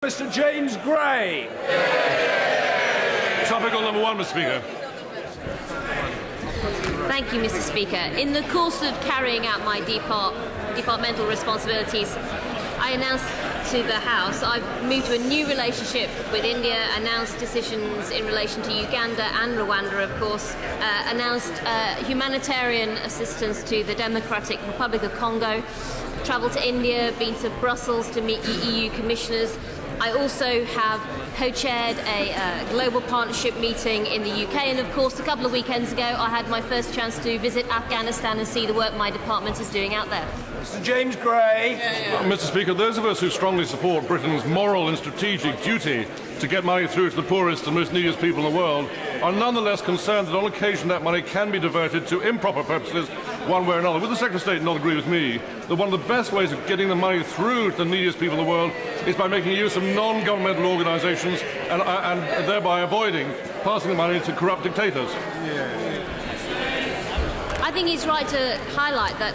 Mr. James Gray. Topical number one, Mr. Speaker. Thank you, Mr. Speaker. In the course of carrying out my departmental responsibilities, I announced to the House I've moved to a new relationship with India, announced decisions in relation to Uganda and Rwanda, of course, announced humanitarian assistance to the Democratic Republic of Congo, travelled to India, been to Brussels to meet EU commissioners. I also have co-chaired a global partnership meeting in the UK, and of course a couple of weekends ago I had my first chance to visit Afghanistan and see the work my department is doing out there. Mr. James Gray. Mr. Speaker, those of us who strongly support Britain's moral and strategic duty to get money through to the poorest and most neediest people in the world are nonetheless concerned that on occasion that money can be diverted to improper purposes one way or another. Would the Secretary of State not agree with me that one of the best ways of getting the money through to the neediest people in the world is by making use of non-governmental organisations and thereby avoiding passing the money to corrupt dictators? I think he's right to highlight that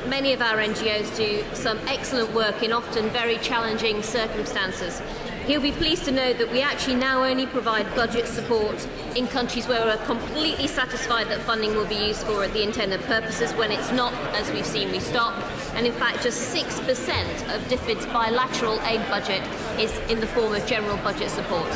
many of our NGOs do some excellent work in often very challenging circumstances. He'll be pleased to know that we actually now only provide budget support in countries where we're completely satisfied that funding will be used for the intended purposes. When it's not, as we've seen, we stop. And in fact, just 6% of DFID's bilateral aid budget is in the form of general budget support.